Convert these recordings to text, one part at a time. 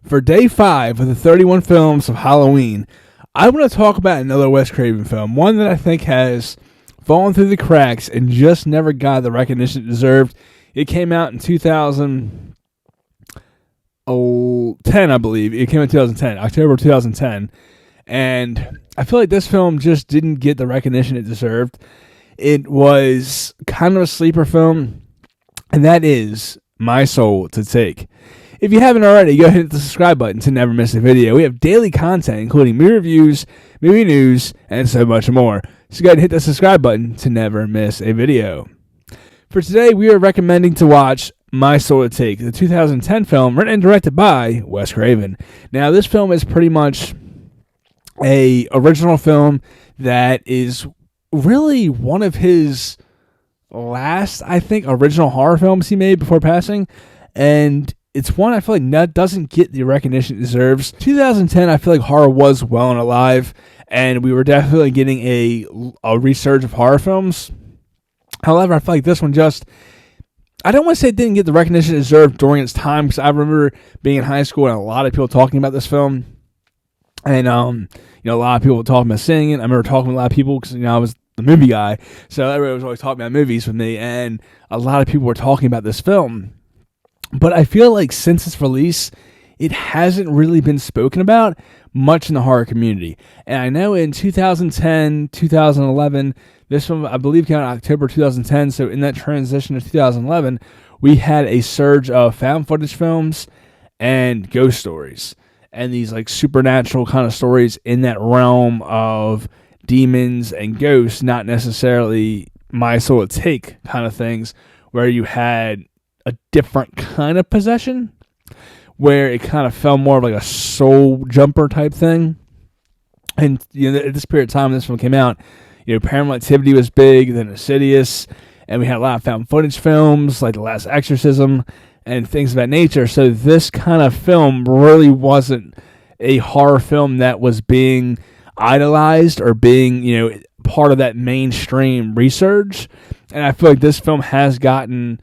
For day 5 of the 31 films of Halloween, I want to talk about another Wes Craven film, one that I think has fallen through the cracks and just never got the recognition it deserved. It came out in 2010, I believe. It came out in 2010, October 2010. And I feel like this film just didn't get the recognition it deserved. It was kind of a sleeper film, and that is My Soul to Take. If you haven't already, go ahead and hit the subscribe button to never miss a video. We have daily content, including movie reviews, movie news, and so much more. So go ahead and hit the subscribe button to never miss a video. For today, we are recommending to watch My Soul to Take, the 2010 film written and directed by Wes Craven. Now, this film is pretty much a original film that is really one of his last, I think, original horror films he made before passing. And it's one I feel like that doesn't get the recognition it deserves. 2010, I feel like horror was well and alive, and we were definitely getting a resurge of horror films. However, I feel like this one I don't want to say it didn't get the recognition it deserved during its time, because I remember being in high school and a lot of people talking about this film. And, a lot of people were talking about seeing it. I remember talking to a lot of people because, I was the movie guy. So everybody was always talking about movies with me, and a lot of people were talking about this film. But I feel like since its release, it hasn't really been spoken about much in the horror community. And I know in 2010, 2011, this one, I believe, came out in October 2010. So in that transition to 2011, we had a surge of found footage films and ghost stories. And these like supernatural kind of stories in that realm of demons and ghosts, not necessarily My Soul to Take kind of things, where you had a different kind of possession, where it kind of felt more of like a soul jumper type thing. And at this period of time when this one came out, Paranormal Activity was big, then Insidious, and we had a lot of found footage films like The Last Exorcism and things of that nature. So this kind of film really wasn't a horror film that was being idolized or being, part of that mainstream research. And I feel like this film has gotten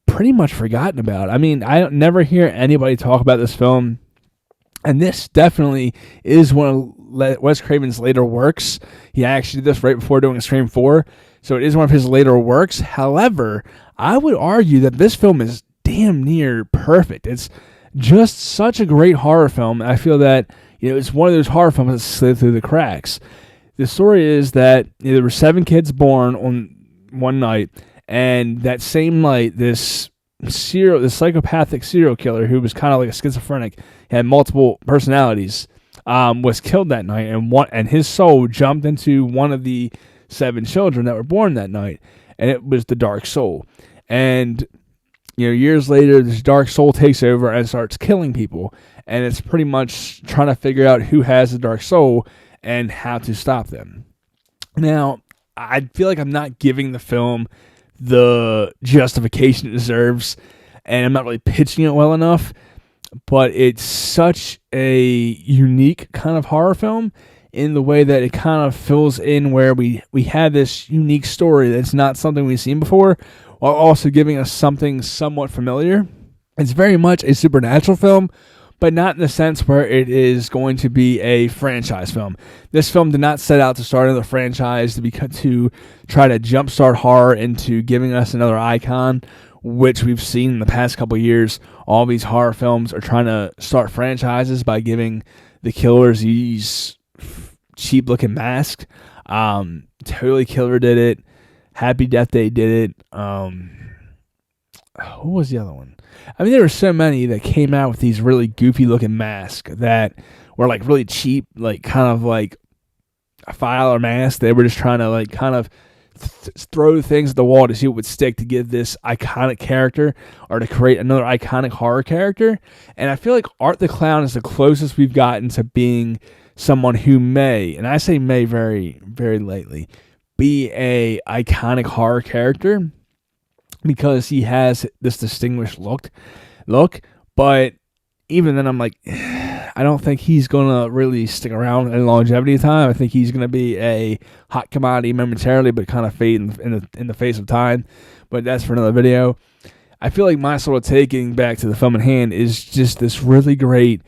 pretty much forgotten about. I mean, I don't never hear anybody talk about this film, and this definitely is one of Wes Craven's later works. He actually did this right before doing Scream 4, so it is one of his later works. However, I would argue that this film is damn near perfect. It's just such a great horror film. I feel that it's one of those horror films that slid through the cracks. The story is that there were 7 kids born on one night, and that same night, this psychopathic serial killer who was kind of like a schizophrenic, had multiple personalities, was killed that night, and his soul jumped into one of the 7 children that were born that night, and it was the dark soul. And years later, this dark soul takes over and starts killing people, and it's pretty much trying to figure out who has the dark soul and how to stop them. Now, I feel like I'm not giving the film the justification it deserves, and I'm not really pitching it well enough, but it's such a unique kind of horror film in the way that it kind of fills in where we had this unique story that's not something we've seen before, while also giving us something somewhat familiar. It's very much a supernatural film, but not in the sense where it is going to be a franchise film. This film did not set out to start another franchise to try to jumpstart horror into giving us another icon, which we've seen in the past couple of years. All these horror films are trying to start franchises by giving the killers these cheap-looking masks. Totally Killer did it. Happy Death Day did it. Who was the other one? I mean, there were so many that came out with these really goofy-looking masks that were like really cheap, like kind of like a $5 mask. They were just trying to like kind of throw things at the wall to see what would stick to give this iconic character or to create another iconic horror character. And I feel like Art the Clown is the closest we've gotten to being someone who may, and I say may very, very lightly, be a iconic horror character, because he has this distinguished look. But even then, I'm like, I don't think he's going to really stick around in longevity time. I think he's going to be a hot commodity momentarily, but kind of fade in the face of time. But that's for another video. I feel like my sort of taking back to the film in hand is just this really great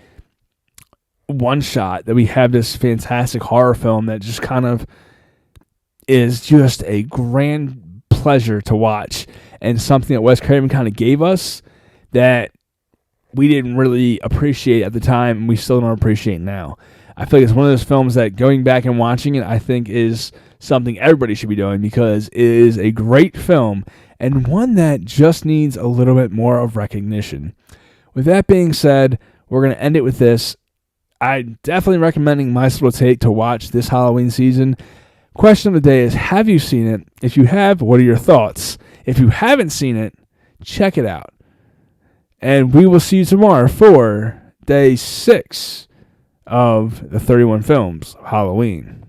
one shot that we have this fantastic horror film that just kind of is just a grand pleasure to watch, and something that Wes Craven kind of gave us that we didn't really appreciate at the time, and we still don't appreciate now. I feel like it's one of those films that going back and watching it, I think is something everybody should be doing, because it is a great film and one that just needs a little bit more of recognition. With that being said, we're going to end it with this. I'm definitely recommending My Little Take to watch this Halloween season. Question of the day is, have you seen it? If you have, what are your thoughts? If you haven't seen it, check it out. And we will see you tomorrow for day 6 of the 31 films of Halloween.